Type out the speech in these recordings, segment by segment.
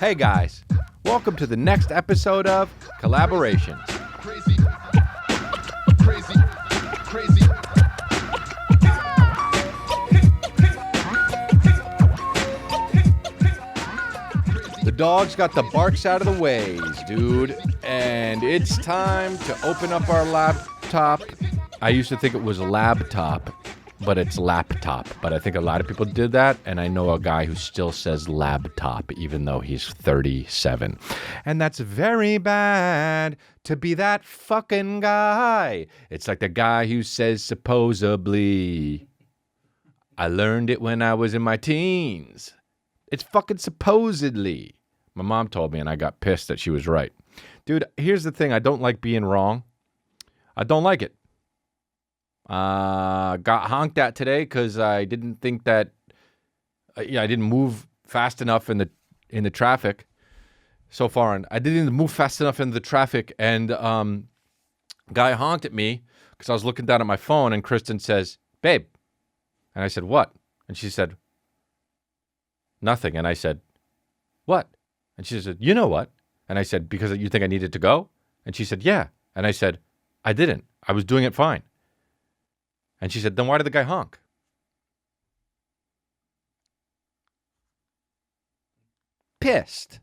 Hey guys, welcome to the next episode of Collaborations. Crazy, crazy, crazy. The dog's got the barks out of the ways, dude, and it's time to open up our laptop. I used to think it was a laptop, but it's laptop. But I think a lot of people did that, and I know a guy who still says laptop, even though he's 37. And that's very bad to be that fucking guy. It's like the guy who says supposedly. I learned it when I was in my teens. It's fucking supposedly. My mom told me, and I got pissed that she was right. Dude, here's the thing. I don't like being wrong. I don't like it. Got honked at today because I didn't think that. I didn't move fast enough in the traffic so far, and I didn't move fast enough in the traffic. And guy honked at me because I was looking down at my phone, and Kristen says, "Babe," and I said, "What?" And she said, "Nothing." And I said, "What?" And she said, "You know what?" And I said, "Because you think I needed to go?" And she said, "Yeah." And I said, "I didn't. I was doing it fine." And she said, "Then why did the guy honk?" Pissed.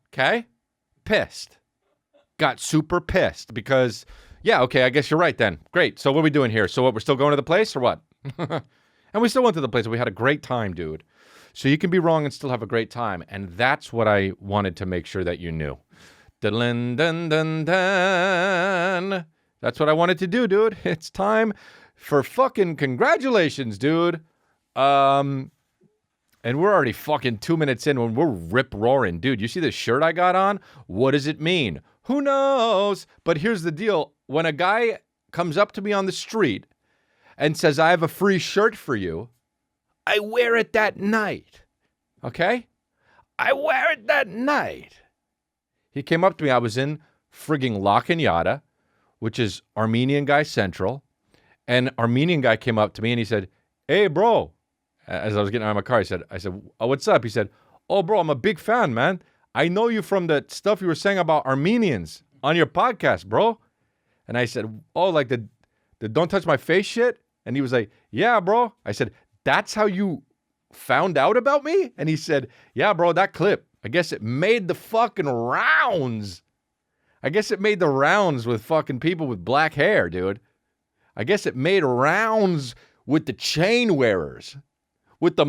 Okay? Pissed. Got super pissed because, yeah, okay, I guess you're right then. Great. So what are we doing here? So what, we're still going to the place or what? And we still went to the place. We had a great time, dude. So you can be wrong and still have a great time. And that's what I wanted to make sure that you knew. Dun, dun, dun, dun. That's what I wanted to do, dude. It's time for fucking congratulations, dude. And we're already fucking 2 minutes in when we're rip-roaring. Dude, you see this shirt I got on? What does it mean? Who knows? But here's the deal. When a guy comes up to me on the street and says, "I have a free shirt for you," I wear it that night. Okay? I wear it that night. He came up to me. I was in frigging La Cañada, which is Armenian Guy Central. And Armenian guy came up to me and he said, "Hey, bro." As I was getting out of my car, I said, "Oh, what's up?" He said, "Oh, bro, I'm a big fan, man. I know you from the stuff you were saying about Armenians on your podcast, bro." And I said, "Oh, like the don't touch my face shit?" And he was like, "Yeah, bro." I said, "That's how you found out about me?" And he said, "Yeah, bro, that clip. I guess it made the fucking rounds. I guess it made the rounds with fucking people with black hair, dude. I guess it made rounds with the chain wearers, with the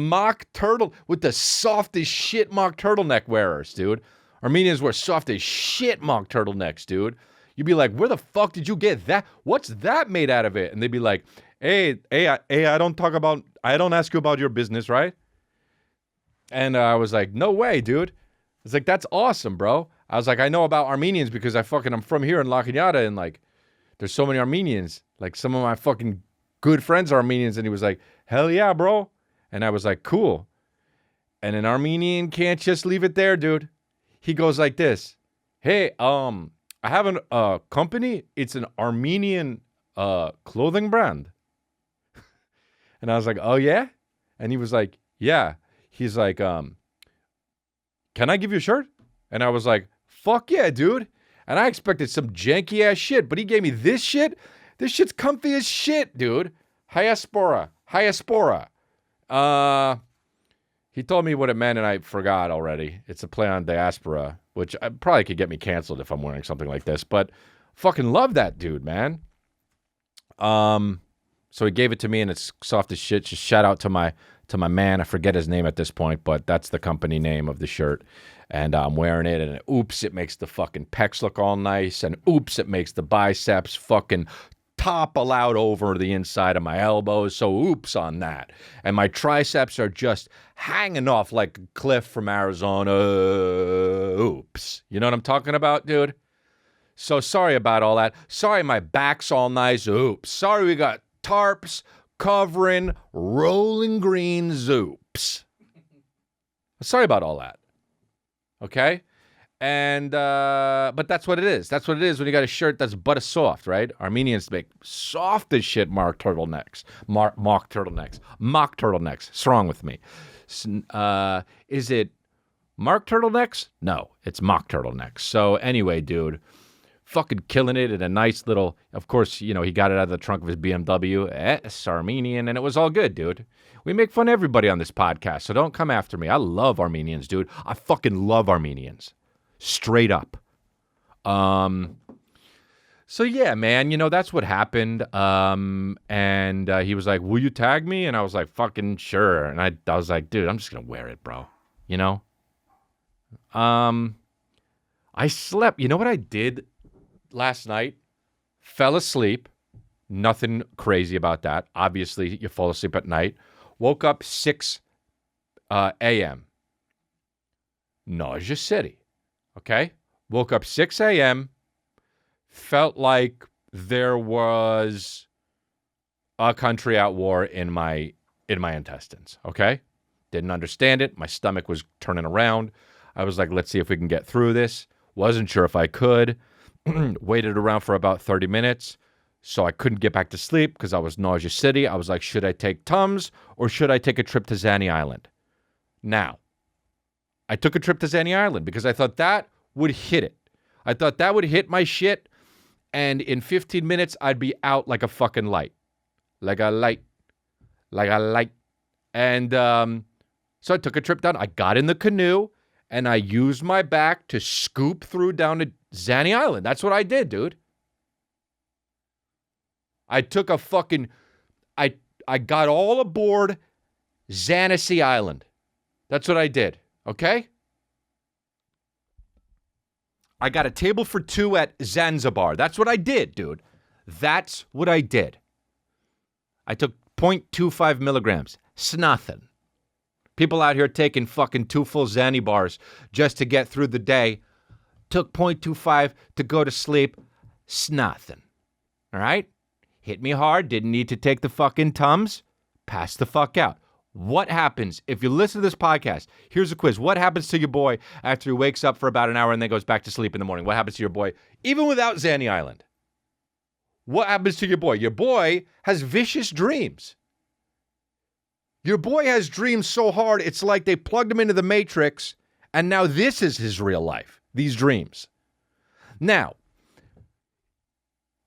with the soft as shit mock turtleneck wearers, dude. Armenians wear soft as shit mock turtlenecks, dude. You'd be like, "Where the fuck did you get that? What's that made out of it?" And they'd be like, hey, I don't ask you about your business, right?" And I was like, "No way, dude." It's like, "That's awesome, bro." I was like, "I know about Armenians because I'm from here in La Cañada, and like, there's so many Armenians. Like, some of my fucking good friends are Armenians." And he was like, "Hell yeah, bro." And I was like, "Cool." And an Armenian can't just leave it there, dude. He goes like this. "Hey, I have a company. It's an Armenian clothing brand." And I was like, "Oh, yeah?" And he was like, "Yeah." He's like, "Can I give you a shirt?" And I was like, "Fuck yeah, dude." And I expected some janky ass shit, but he gave me this shit. This shit's comfy as shit, dude. Hiaspora. He told me what it meant, and I forgot already. It's a play on diaspora, which I probably could get me canceled if I'm wearing something like this. But fucking love that dude, man. So he gave it to me, and it's soft as shit. Just shout out to my man. I forget his name at this point, but that's the company name of the shirt. And I'm wearing it, and oops, it makes the fucking pecs look all nice, and oops, it makes the biceps fucking topple out over the inside of my elbows, so oops on that. And my triceps are just hanging off like a cliff from Arizona. Oops. You know what I'm talking about, dude? So sorry about all that. Sorry my back's all nice. Oops. Sorry we got tarps covering rolling greens. Oops. Sorry about all that. Okay? And, but that's what it is. That's what it is when you got a shirt that's butter soft, right? Armenians make soft as shit mock turtlenecks. Mock turtlenecks. What's wrong with me? Is it Mark turtlenecks? No, it's mock turtlenecks. So anyway, dude, fucking killing it in a nice little, of course, he got it out of the trunk of his BMW. It's Armenian, and it was all good, dude. We make fun of everybody on this podcast, so don't come after me. I love Armenians, dude. I fucking love Armenians. Straight up. So yeah, man, that's what happened. And he was like, will you tag me? And I was like, fucking sure. And I was like, dude, I'm just going to wear it, bro. I slept. You know what I did last night? Fell asleep. Nothing crazy about that. Obviously, you fall asleep at night. Woke up 6 a.m. Nausea City. Okay? Woke up 6 a.m. Felt like there was a country at war in my intestines. Okay? Didn't understand it. My stomach was turning around. I was like, let's see if we can get through this. Wasn't sure if I could. Waited around for about 30 minutes. So I couldn't get back to sleep because I was Nausea City. I was like, should I take Tums or should I take a trip to Zani Island? Now, I took a trip to Zani Island because I thought that would hit it. I thought that would hit my shit, and in 15 minutes, I'd be out like a fucking light. Like a light. And so I took a trip down. I got in the canoe, and I used my back to scoop through down to Zani Island. That's what I did, dude. I took a fucking, I got all aboard Zanissy Island. That's what I did, okay? I got a table for two at Zanzibar. That's what I did, dude. That's what I did. I took 0.25 milligrams. Snothing. People out here taking fucking 2 full Zanny bars just to get through the day. Took 0.25 to go to sleep. Snothing. All right? Hit me hard. Didn't need to take the fucking Tums. Pass the fuck out. What happens if you listen to this podcast? Here's a quiz. What happens to your boy after he wakes up for about an hour and then goes back to sleep in the morning? What happens to your boy even without Zani Island? What happens to your boy? Your boy has vicious dreams. Your boy has dreams so hard, it's like they plugged him into the Matrix, and now this is his real life, these dreams. Now,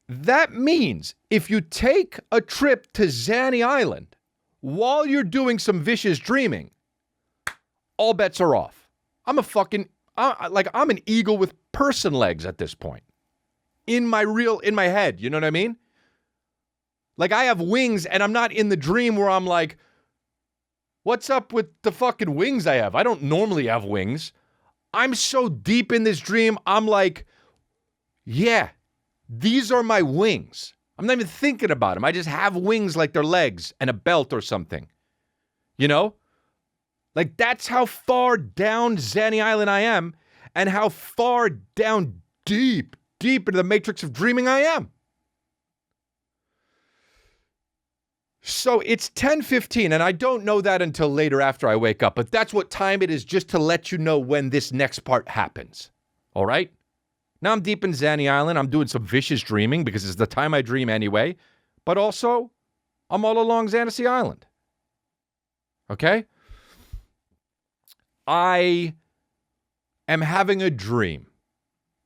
that means if you take a trip to Zani Island while you're doing some vicious dreaming, all bets are off. I'm an eagle with person legs at this point. In my head, you know what I mean? Like I have wings and I'm not in the dream where I'm like, what's up with the fucking wings I have? I don't normally have wings. I'm so deep in this dream, I'm like, yeah, these are my wings. I'm not even thinking about them. I just have wings like they're legs and a belt or something. You know? Like that's how far down Zani Island I am and how far down deep into the matrix of dreaming I am. So it's 10:15 and I don't know that until later after I wake up, but that's what time it is just to let you know when this next part happens. All right? Now I'm deep in Zani Island. I'm doing some vicious dreaming because it's the time I dream anyway. But also, I'm all along Zanissy Island. Okay? I am having a dream.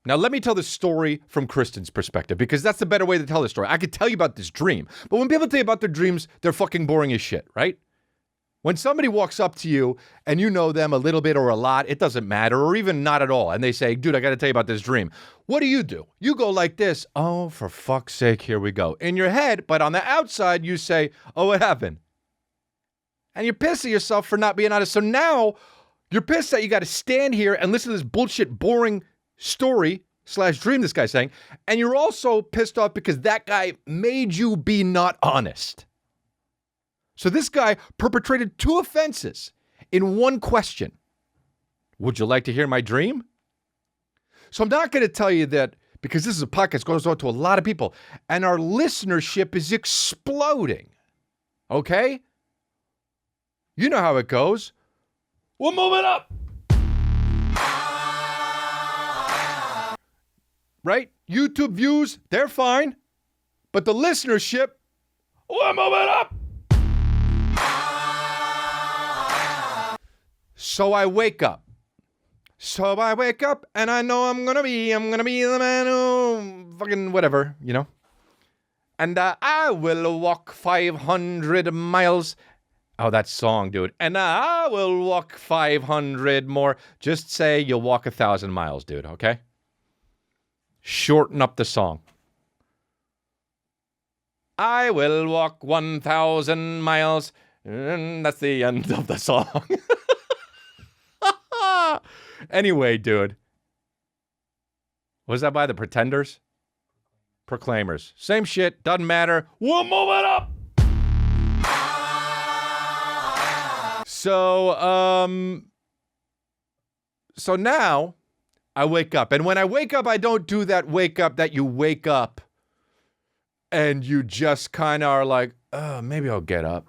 Now, let me tell the story from Kristen's perspective because that's the better way to tell the story. I could tell you about this dream, but when people tell you about their dreams, they're fucking boring as shit, right? When somebody walks up to you and you know them a little bit or a lot, it doesn't matter, or even not at all, and they say, dude, I got to tell you about this dream. What do? You go like this, oh, for fuck's sake, here we go. In your head, but on the outside, you say, oh, what happened? And you're pissed at yourself for not being honest. So now you're pissed that you got to stand here and listen to this bullshit, boring story / dream this guy's saying, and you're also pissed off because that guy made you be not honest. So this guy perpetrated 2 offenses in one question. Would you like to hear my dream? So I'm not going to tell you that because this is a podcast that goes out to a lot of people and our listenership is exploding. Okay? You know how it goes. We're moving up. Right? YouTube views, they're fine. But the listenership, we're moving up. So I wake up. So I wake up and I know I'm gonna be the man who fucking whatever, you know. And I will walk 500 miles. Oh, that song, dude. And I will walk 500 more. Just say you'll walk 1,000 miles, dude, okay? Shorten up the song. I will walk 1,000 miles. And that's the end of the song. Anyway, dude. Was that by the Pretenders? Proclaimers. Same shit. Doesn't matter. We'll move it up. So now I wake up. And when I wake up, I don't do that wake up that you wake up and you just kind of are like, oh, maybe I'll get up.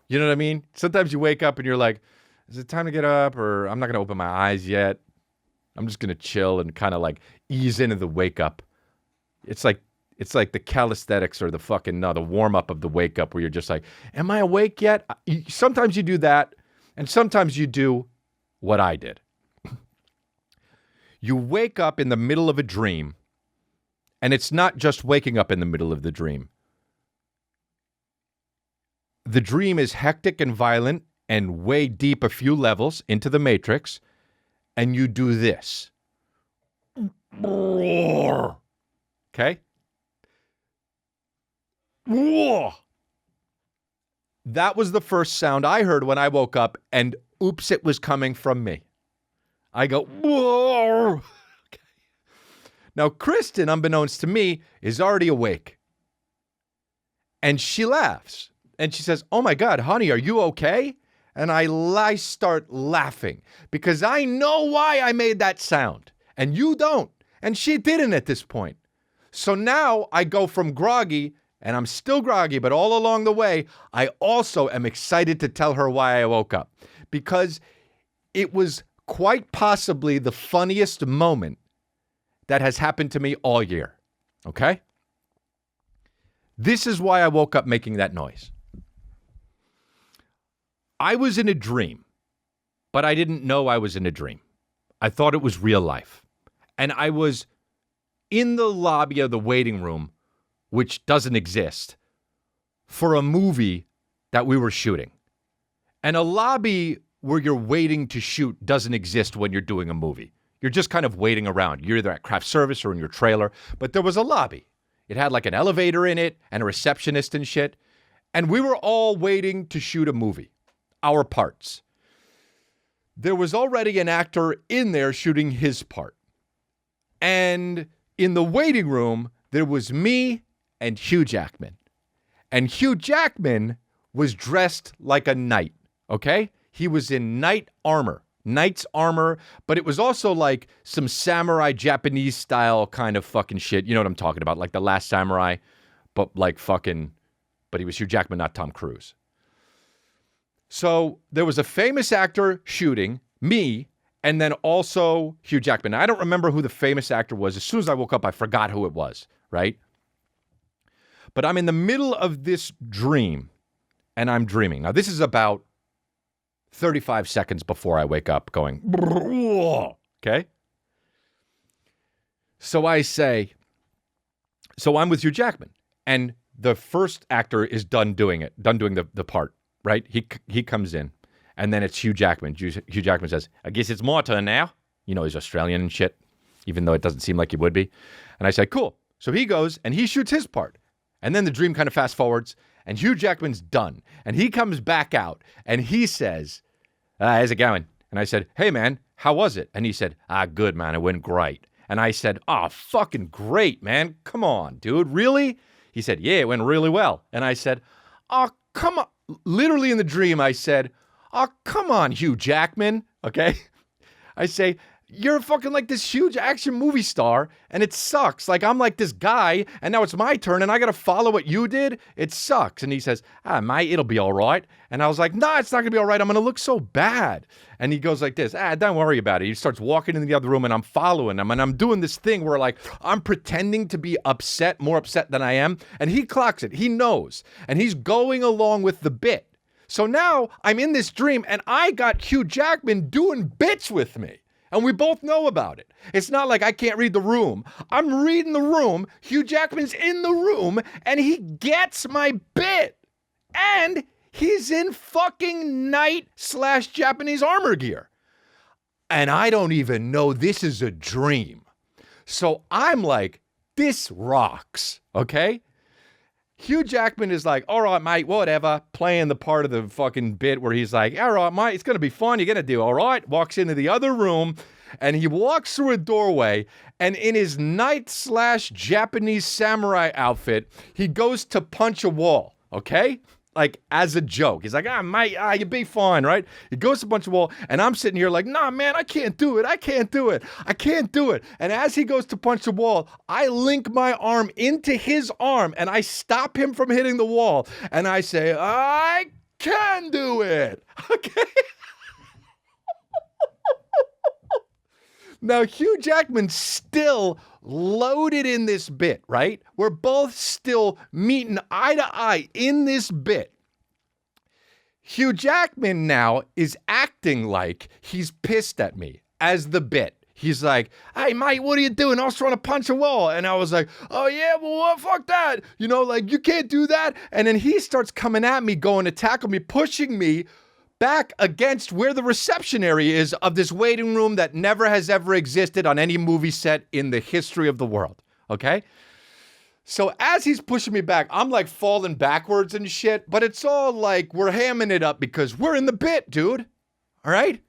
You know what I mean? Sometimes you wake up and you're like, is it time to get up? Or I'm not going to open my eyes yet. I'm just going to chill and kind of like ease into the wake up. It's like the calisthenics or the fucking, the warm up of the wake up where you're just like, am I awake yet? Sometimes you do that. And sometimes you do what I did. You wake up in the middle of a dream. And it's not just waking up in the middle of the dream. The dream is hectic and violent and way deep a few levels into the matrix. And you do this. Okay? That was the first sound I heard when I woke up, and oops, it was coming from me. I go, whoa. Okay. Now, Kristen, unbeknownst to me, is already awake. And she laughs. And she says, oh my God, honey, are you okay? And I start laughing because I know why I made that sound. And you don't. And she didn't at this point. So now I go from groggy, and I'm still groggy, but all along the way, I also am excited to tell her why I woke up. Because it was quite possibly the funniest moment that has happened to me all year. Okay? This is why I woke up making that noise. I was in a dream, but I didn't know I was in a dream. I thought it was real life. And I was in the lobby of the waiting room, which doesn't exist, for a movie that we were shooting. And a lobby where you're waiting to shoot doesn't exist when you're doing a movie. You're just kind of waiting around. You're either at craft service or in your trailer. But there was a lobby. It had like an elevator in it and a receptionist and shit. And we were all waiting to shoot a movie. Our parts. There was already an actor in there shooting his part. And in the waiting room, there was me and Hugh Jackman. And Hugh Jackman was dressed like a knight, okay? He was in knight's armor, but it was also like some samurai Japanese style kind of fucking shit. You know what I'm talking about? Like The Last Samurai, but he was Hugh Jackman, not Tom Cruise. So there was a famous actor shooting, me, and then also Hugh Jackman. Now, I don't remember who the famous actor was. As soon as I woke up, I forgot who it was, right? But I'm in the middle of this dream, and I'm dreaming. Now, this is about 35 seconds before I wake up going, okay? So I say, so I'm with Hugh Jackman, and the first actor is done doing the part. Right? He comes in, and then it's Hugh Jackman. Hugh Jackman says, I guess it's my turn now. You know, he's Australian and shit, even though it doesn't seem like he would be. And I say, cool. So he goes, and he shoots his part. And then the dream kind of fast forwards, and Hugh Jackman's done. And he comes back out, and he says, how's it going? And I said, hey, man, how was it? And he said, good, man. It went great. And I said, fucking great, man. Come on, dude. Really? He said, yeah, it went really well. And I said, come on. Literally in the dream, I said, come on, Hugh Jackman, okay? I say, you're fucking like this huge action movie star, and it sucks. Like, I'm like this guy, and now it's my turn, and I got to follow what you did? It sucks. And he says, mate, it'll be all right. And I was like, nah, it's not going to be all right. I'm going to look so bad. And he goes like this, don't worry about it. He starts walking in the other room, and I'm following him, and I'm doing this thing where, like, I'm pretending to be upset, more upset than I am, and he clocks it. He knows, and he's going along with the bit. So now I'm in this dream, and I got Hugh Jackman doing bits with me. And we both know about it. It's not like I can't read the room. I'm reading the room. Hugh Jackman's in the room and he gets my bit. And he's in fucking knight/Japanese armor gear. And I don't even know this is a dream. So I'm like, this rocks, okay? Hugh Jackman is like, all right, mate, whatever, playing the part of the fucking bit where he's like, all right, mate, it's going to be fun. You're going to do all right. Walks into the other room, and he walks through a doorway, and in his knight/Japanese samurai outfit, he goes to punch a wall, okay? Like, as a joke. He's like, mate, you'll be fine, right? He goes to punch a wall, and I'm sitting here like, nah, man, I can't do it. I can't do it. I can't do it. And as he goes to punch the wall, I link my arm into his arm, and I stop him from hitting the wall. And I say, I can do it. Okay? Now, Hugh Jackman's still loaded in this bit, right? We're both still meeting eye to eye in this bit. Hugh Jackman now is acting like he's pissed at me as the bit. He's like, hey, mate, what are you doing? I was trying to punch a wall. And I was like, oh, yeah, well, what? Fuck that. You know, like, you can't do that. And then he starts coming at me, going to tackle me, pushing me back against where the reception area is of this waiting room that never has ever existed on any movie set in the history of the world, okay? So as he's pushing me back, I'm like falling backwards and shit, but it's all like we're hamming it up because we're in the bit, dude, all right?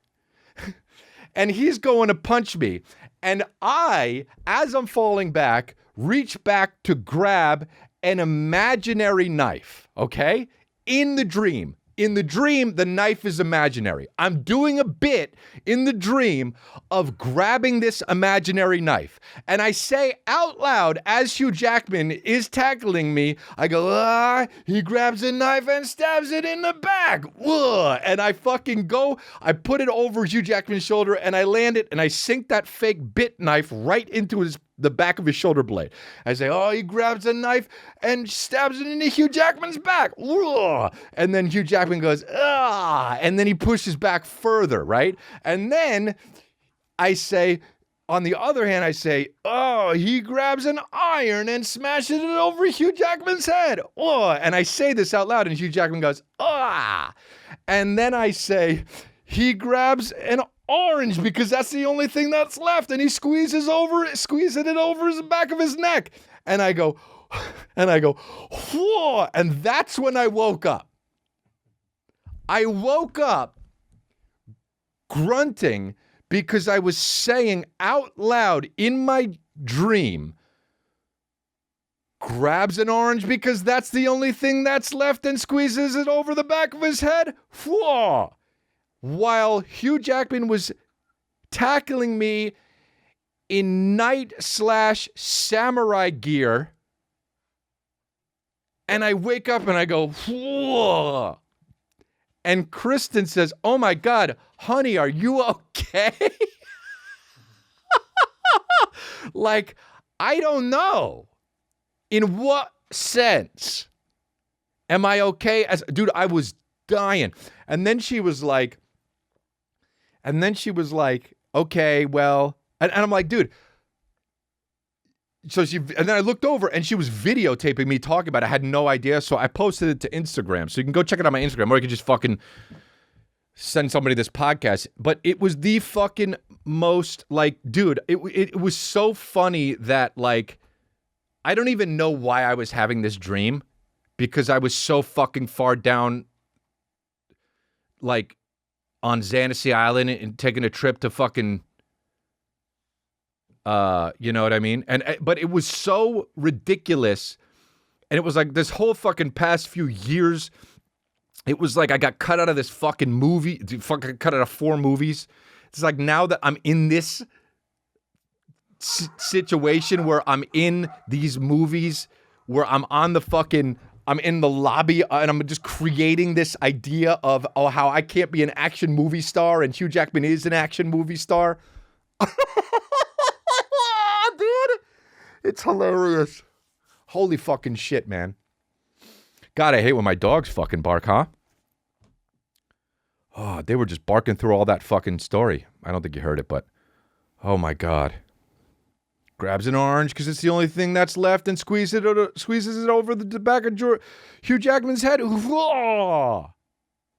And he's going to punch me. And I, as I'm falling back, reach back to grab an imaginary knife, okay? In the dream. In the dream, the knife is imaginary. I'm doing a bit in the dream of grabbing this imaginary knife. And I say out loud, as Hugh Jackman is tackling me, I go, he grabs a knife and stabs it in the back. Ugh. And I fucking go, I put it over Hugh Jackman's shoulder and I land it and I sink that fake bit knife right into the back of his shoulder blade. I say, he grabs a knife and stabs it into Hugh Jackman's back. Ugh. And then Hugh Jackman goes, and then he pushes back further, right? And then I say, on the other hand, I say, he grabs an iron and smashes it over Hugh Jackman's head. And I say this out loud and Hugh Jackman goes, and then I say, he grabs an orange because that's the only thing that's left. And he squeezes it over the back of his neck. And I go, whoa. And that's when I woke up. I woke up grunting because I was saying out loud in my dream, grabs an orange because that's the only thing that's left and squeezes it over the back of his head. Whoa. While Hugh Jackman was tackling me in knight/samurai gear, and I wake up and I go, whoa. And Kristen says, oh my God, honey, are you okay? Like, I don't know. In what sense am I okay? Dude, I was dying. And then she was like, okay, well, and I'm like, dude. So and then I looked over and she was videotaping me talking about it. I had no idea. So I posted it to Instagram. So you can go check it out on my Instagram, or you can just fucking send somebody this podcast. But it was the fucking most, like, dude, it was so funny that, like, I don't even know why I was having this dream because I was so fucking far down, like, on Xanasi Island and taking a trip to fucking, you know what I mean? But it was so ridiculous. And it was like this whole fucking past few years, it was like I got cut out of this fucking movie, fucking cut out of 4 movies. It's like now that I'm in this situation where I'm in these movies, where I'm on the fucking, I'm in the lobby and I'm just creating this idea of, how I can't be an action movie star and Hugh Jackman is an action movie star. Dude, it's hilarious. Holy fucking shit, man. God, I hate when my dogs fucking bark, huh? Oh, they were just barking through all that fucking story. I don't think you heard it, but Oh my God. Grabs an orange because it's the only thing that's left and squeezes it over the back of Hugh Jackman's head. Whoa!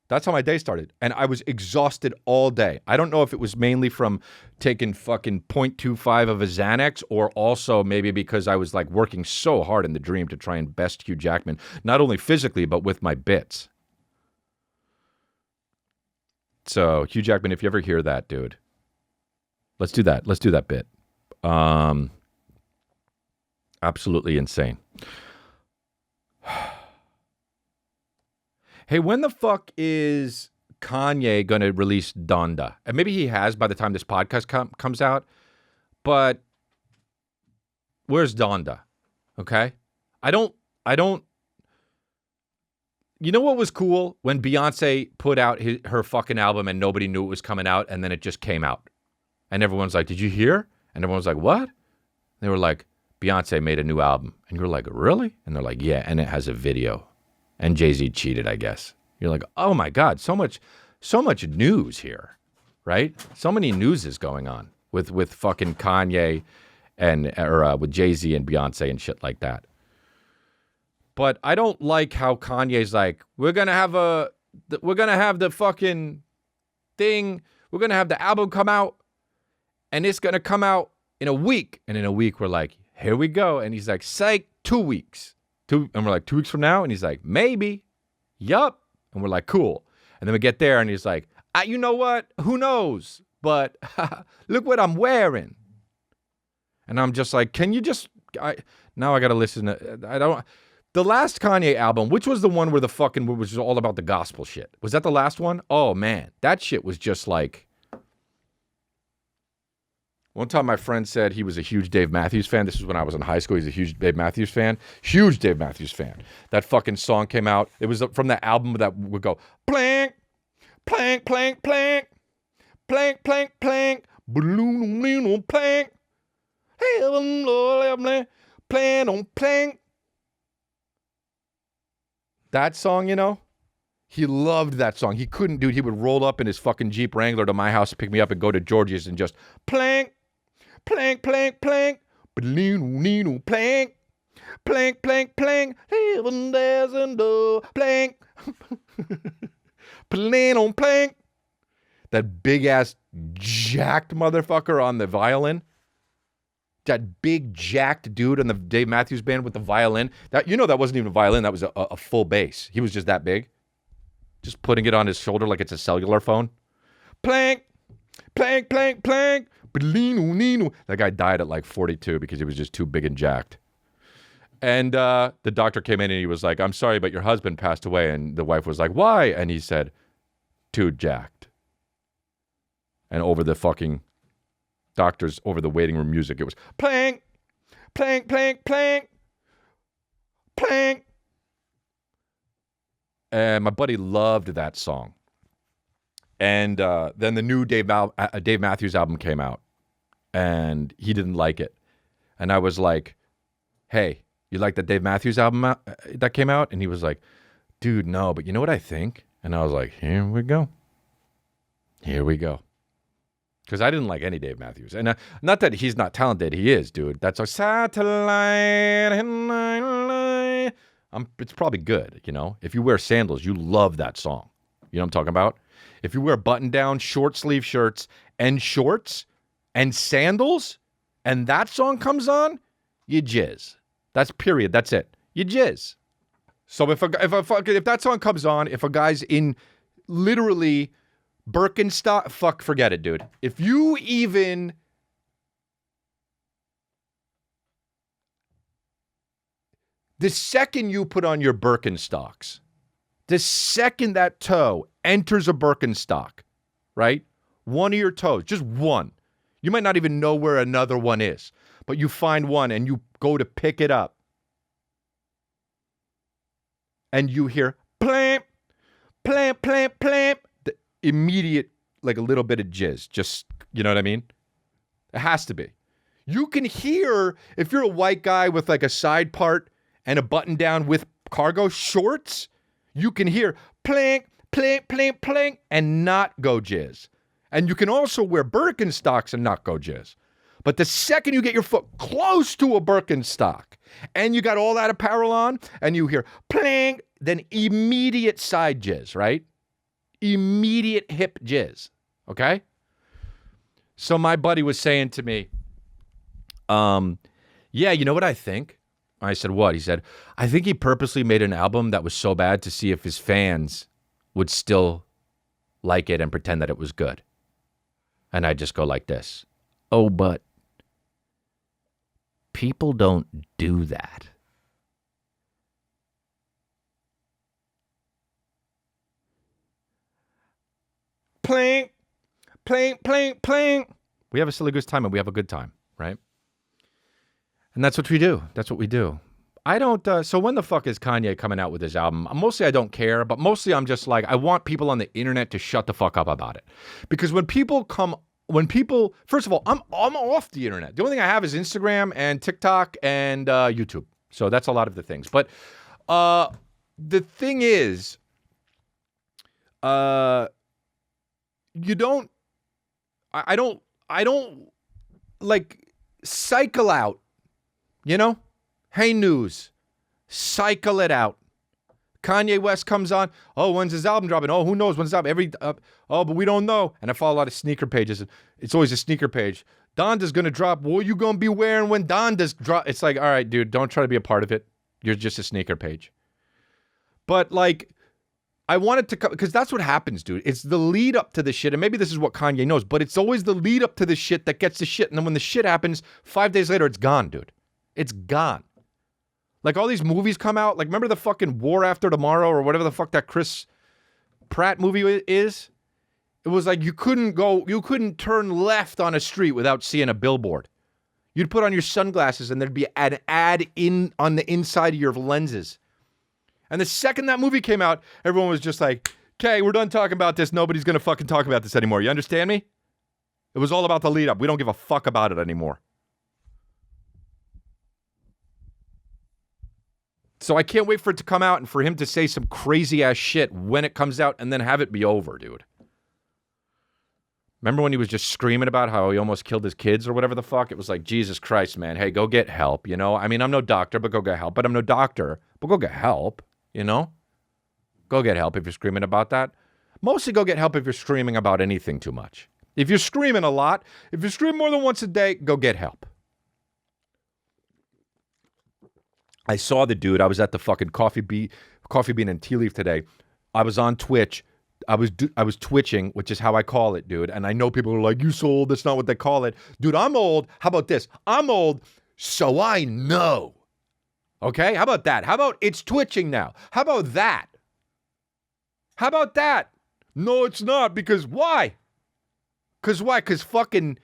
That's how my day started. And I was exhausted all day. I don't know if it was mainly from taking fucking 0.25 of a Xanax or also maybe because I was like working so hard in the dream to try and best Hugh Jackman, not only physically, but with my bits. So Hugh Jackman, if you ever hear that, dude, let's do that. Let's do that bit. Absolutely insane. Hey, when the fuck is Kanye going to release Donda? And maybe he has by the time this podcast comes out. But where's Donda? Okay? I don't. You know what was cool? When Beyonce put out her fucking album and nobody knew it was coming out and then it just came out. And everyone's like, did you hear? And everyone's like, what? They were like, Beyonce made a new album. And you're like, really? And they're like, yeah, and it has a video. And Jay-Z cheated, I guess. You're like, oh my God, so much news here, right? So many news is going on with fucking Kanye or with Jay-Z and Beyonce and shit like that. But I don't like how Kanye's like, we're gonna have the fucking thing, we're gonna have the album come out, and it's gonna come out in a week. And in a week, we're like, here we go. And he's like, psych, 2 weeks. And we're like, 2 weeks from now? And he's like, maybe. Yup. And we're like, cool. And then we get there and he's like, you know what? Who knows? But look what I'm wearing. And I'm just like, can you just, now I got to listen to, the last Kanye album, which was the one where which was all about the gospel shit. Was that the last one? Oh man, that shit was just like, one time my friend said he was a huge Dave Matthews fan. This was when I was in high school. He's a huge Dave Matthews fan. Huge Dave Matthews fan. That fucking song came out. It was from the album that would go, plank, plank, plank, plank, plank, plank, plank, balloon, plank, heaven, Lord, plan on plank. That song, you know? He loved that song. He couldn't, dude. He would roll up in his fucking Jeep Wrangler to my house to pick me up and go to George's and just plank, plank, plank, plank, plank, plank, plank, plank, plank, heaven there's a door, plank, plan on plank. That big ass jacked motherfucker on the violin. That big jacked dude in the Dave Matthews Band with the violin. That, you know, that wasn't even a violin. That was a full bass. He was just that big. Just putting it on his shoulder like it's a cellular phone. Plank, plank, plank, plank. That guy died at like 42 because he was just too big and jacked. And the doctor came in and he was like, I'm sorry, but your husband passed away. And the wife was like, why? And he said, too jacked. And over the fucking doctors, over the waiting room music, it was plank, plank, plank, plank, plank. And my buddy loved that song. And then the new Dave Matthews album came out. And he didn't like it. And I was like, hey, you like the Dave Matthews album that came out? And he was like, dude, no, but you know what I think? And I was like, here we go. Here we go. Because I didn't like any Dave Matthews. And not that he's not talented. He is, dude. That's a satellite. It's probably good, you know. If you wear sandals, you love that song. You know what I'm talking about? If you wear button-down, short-sleeve shirts and shorts and sandals, and that song comes on, you jizz. That's period. That's it. You jizz. So if that song comes on, if a guy's in literally Birkenstock, forget it, dude. If you even the second you put on your Birkenstocks, the second that toe enters a Birkenstock, right? One of your toes, just one. You might not even know where another one is, but you find one and you go to pick it up. And you hear plamp, plamp, plamp, plamp. The immediate, like a little bit of jizz. Just, you know what I mean? It has to be. You can hear, if you're a white guy with like a side part and a button down with cargo shorts, you can hear plank, plank, plank, plank, and not go jizz. And you can also wear Birkenstocks and not go jizz. But the second you get your foot close to a Birkenstock and you got all that apparel on and you hear pling, then immediate side jizz, right? Immediate hip jizz, okay? So my buddy was saying to me, yeah, you know what I think? I said, what? He said, I think he purposely made an album that was so bad to see if his fans would still like it and pretend that it was good. And I just go like this. Oh, but people don't do that. Pling, pling, pling, pling. We have a silly goose time and we have a good time, right? And that's what we do. That's what we do. I don't, so when the fuck is Kanye coming out with his album? Mostly I don't care, but mostly I'm just like, I want people on the internet to shut the fuck up about it. Because first of all, I'm off the internet. The only thing I have is Instagram and TikTok and YouTube. So that's a lot of the things. But the thing is, I don't like cycle out, you know? Hey, news, cycle it out. Kanye West comes on. Oh, when's his album dropping? Oh, who knows when's his album? But we don't know. And I follow a lot of sneaker pages. It's always a sneaker page. Donda's going to drop. What are you going to be wearing when Donda's drop? It's like, all right, dude, don't try to be a part of it. You're just a sneaker page. But like, I wanted to, because that's what happens, dude. It's the lead up to the shit. And maybe this is what Kanye knows, but it's always the lead up to the shit that gets the shit. And then when the shit happens, 5 days later, it's gone, dude. It's gone. Like all these movies come out. Like remember the fucking War After Tomorrow or whatever the fuck that Chris Pratt movie is? It was like you couldn't turn left on a street without seeing a billboard. You'd put on your sunglasses and there'd be an ad on the inside of your lenses. And the second that movie came out, everyone was just like, okay, we're done talking about this. Nobody's going to fucking talk about this anymore. You understand me? It was all about the lead up. We don't give a fuck about it anymore. So I can't wait for it to come out and for him to say some crazy ass shit when it comes out and then have it be over, dude. Remember when he was just screaming about how he almost killed his kids or whatever the fuck? It was like, Jesus Christ, man. Hey, go get help, you know? I mean, I'm no doctor, but go get help. But I'm no doctor, but go get help, you know? Go get help if you're screaming about that. Mostly go get help if you're screaming about anything too much. If you're screaming a lot, if you scream more than once a day, go get help. I saw the dude. I was at the fucking Coffee Bean and Tea Leaf today. I was on Twitch. I was twitching, which is how I call it, dude. And I know people are like, you so old. That's not what they call it. Dude, I'm old. How about this? I'm old, so I know. Okay? How about that? How about it's twitching now? How about that? How about that? No, it's not. Because why? Because why? Because fucking,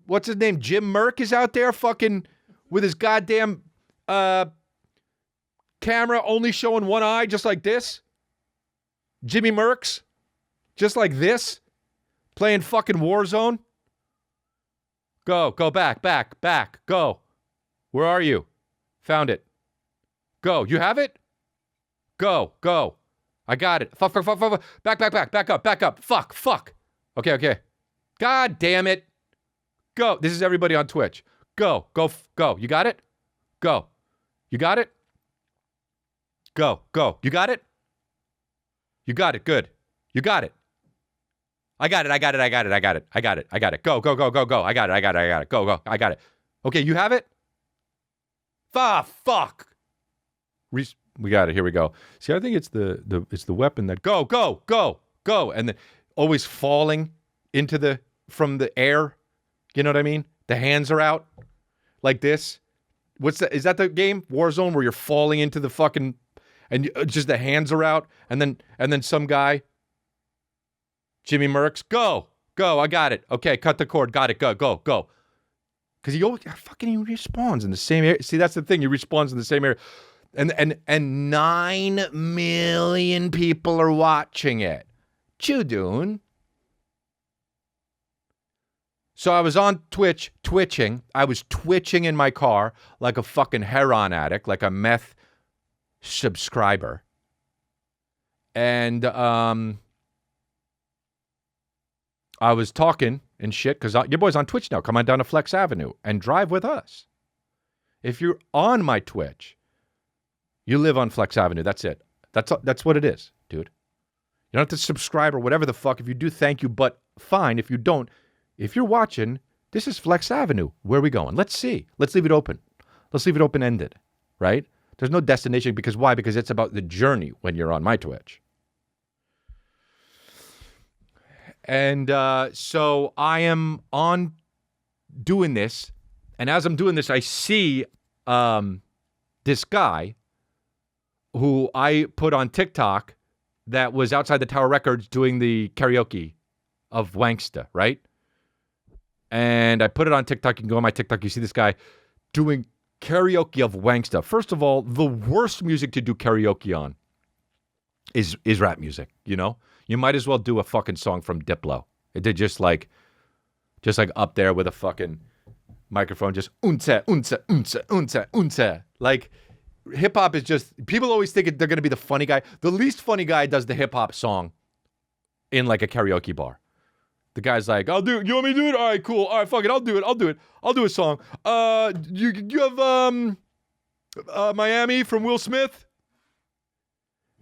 what's his name? Jim Merck is out there fucking with his goddamn camera only showing one eye, just like this. Jimmy Merckx, just like this, playing fucking Warzone. Go back, go. Where are you? Found it. Go. You have it? Go. I got it. Fuck. Back up. Fuck. Okay. God damn it. Go. This is everybody on Twitch. Go. You got it? Go. You got it? Go. You got it? You got it. Good. You got it. I got it. Go. I got it. Go. I got it. Okay, you have it? Fuck. We got it. Here we go. See, I think it's the weapon that go. And then always falling from the air. You know what I mean? The hands are out like this. What's that? Is that the game Warzone where you're falling into the fucking and just the hands are out and then some guy, Jimmy Merckx, go. I got it. Okay, cut the cord. Got it. Go. Because he respawns in the same area. See, that's the thing. He respawns in the same area, and 9 million people are watching it. Chudun. So I was on Twitch, twitching. I was twitching in my car like a fucking heroin addict, like a meth subscriber. And I was talking and shit because your boy's on Twitch now. Come on down to Flex Avenue and drive with us. If you're on my Twitch, you live on Flex Avenue. That's it. That's what it is, dude. You don't have to subscribe or whatever the fuck. If you do, thank you, but fine. If you don't, if you're watching, this is Flex Avenue. Where are we going? Let's see. Let's leave it open. Let's leave it open-ended, right? There's no destination because why? Because it's about the journey when you're on my Twitch. And so I am on doing this, and as I'm doing this, I see this guy who I put on TikTok that was outside the Tower Records doing the karaoke of Wanksta, right? And I put it on TikTok. You can go on my TikTok. You see this guy doing karaoke of Wanksta. First of all, the worst music to do karaoke on is rap music, you know? You might as well do a fucking song from Diplo. It did just like up there with a fucking microphone, just unse, unse, unse, unse, unse. Like, hip-hop is just, people always think they're going to be the funny guy. The least funny guy does the hip-hop song in like a karaoke bar. The guy's like, I'll do it. You want me to do it? All right, cool. All right, fuck it. I'll do it. I'll do a song. You have Miami from Will Smith?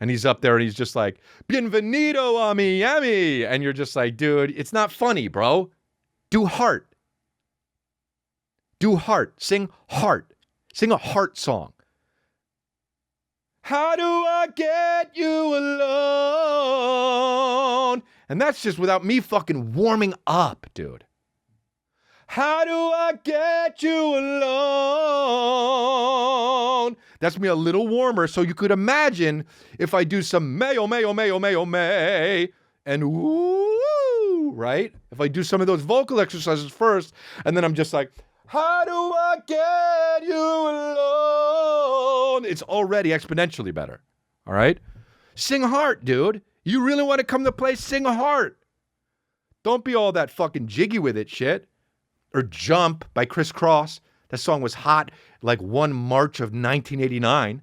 And he's up there and he's just like, Bienvenido a Miami. And you're just like, dude, it's not funny, bro. Do heart. Do heart. Sing heart. Sing a heart song. How do I get you alone? And that's just without me fucking warming up, dude. How do I get you alone? That's me a little warmer, so you could imagine if I do some mayo, mayo, mayo, mayo, may, and woo, right? If I do some of those vocal exercises first, and then I'm just like, how do I get you alone? It's already exponentially better, all right? Sing heart, dude. You really want to come to play? Sing a heart. Don't be all that fucking jiggy with it shit. Or Jump by Criss Cross. That song was hot like 1 March of 1989.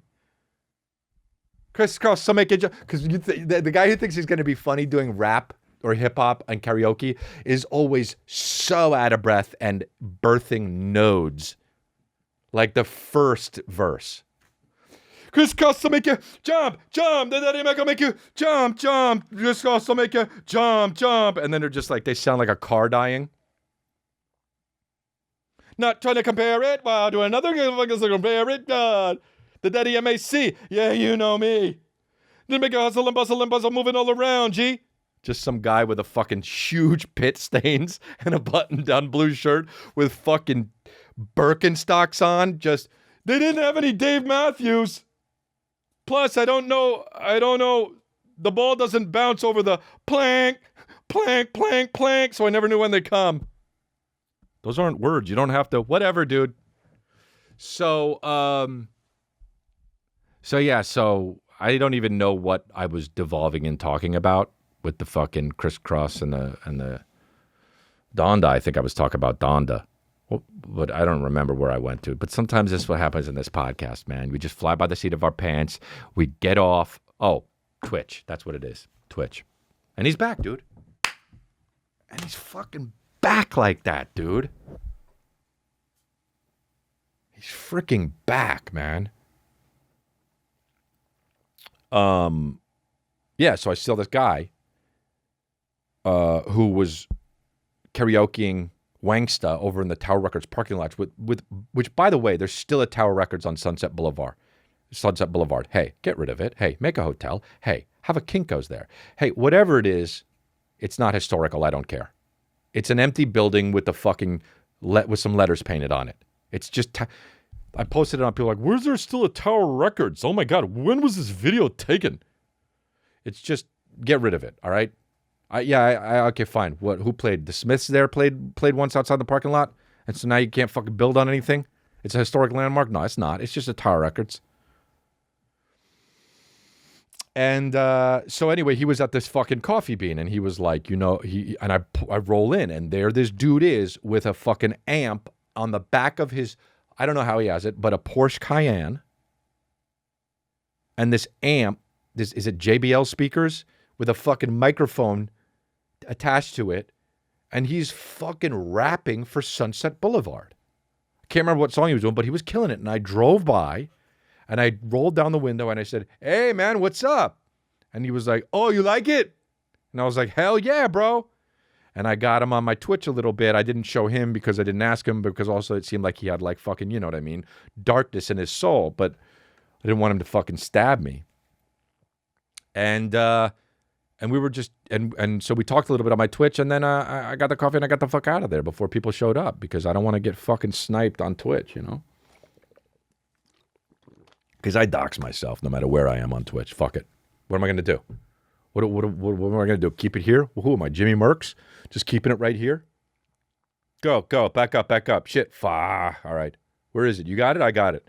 Criss Cross, so make it jump. Because the guy who thinks he's going to be funny doing rap or hip-hop and karaoke is always so out of breath and birthing nodes. Like the first verse. Criss Cross, so make you jump, jump. The daddy make you jump, jump. Criss Cross, so make you jump, jump. And then they're just like, they sound like a car dying. Not trying to compare it. Wow, to another compare it. God. The daddy MAC. Yeah, you know me. Then make a hustle and bustle moving all around, G. Just some guy with a fucking huge pit stains and a button-down blue shirt with fucking Birkenstocks on. Just, they didn't have any Dave Matthews. Plus, I don't know. The ball doesn't bounce over the plank, plank, plank, plank. So I never knew when they come. Those aren't words. You don't have to, whatever, dude. So I don't even know what I was devolving in talking about with the fucking Criss Cross and the Donda. I think I was talking about Donda. Well, but I don't remember where I went to. But sometimes this is what happens in this podcast, man. We just fly by the seat of our pants. We get off. Oh, Twitch. That's what it is. Twitch. And he's back, dude. And he's fucking back like that, dude. He's freaking back, man. Yeah, so I saw this guy who was karaokeing Wanksta over in the Tower Records parking lot with which, by the way, there's still a Tower Records on Sunset Boulevard. Hey, get rid of it. Hey, make a hotel. Hey, have a Kinko's there. Hey, whatever it is, it's not historical. I don't care. It's an empty building with the fucking with some letters painted on it. It's just I posted it on, people like, where's there still a Tower Records? Oh my God, when was this video taken? It's just, get rid of it, all right? Okay, fine. Who played? The Smiths there played once outside the parking lot? And so now you can't fucking build on anything? It's a historic landmark? No, it's not. It's just a Tower Records. And so anyway, he was at this fucking Coffee Bean, and he was like, I roll in, and there this dude is with a fucking amp on the back of his, I don't know how he has it, but a Porsche Cayenne. And this amp, is it JBL speakers with a fucking microphone attached to it, and he's fucking rapping for Sunset Boulevard. Can't remember what song he was doing, but he was killing it. And I drove by, and I rolled down the window, and I said, "Hey, man, what's up?" And he was like, "Oh, you like it?" And I was like, "Hell yeah, bro." And I got him on my Twitch a little bit. I didn't show him because I didn't ask him, because also it seemed like he had like fucking, you know what I mean, darkness in his soul. But I didn't want him to fucking stab me. And we were just, and so we talked a little bit on my Twitch, and then I got the coffee and I got the fuck out of there before people showed up, because I don't want to get fucking sniped on Twitch, you know? Because I dox myself no matter where I am on Twitch. Fuck it. What am I going to do? What am I going to do? Keep it here? Well, who am I, Jimmy Merckx? Just keeping it right here? Go. Back up. Shit. All right. Where is it? You got it? I got it.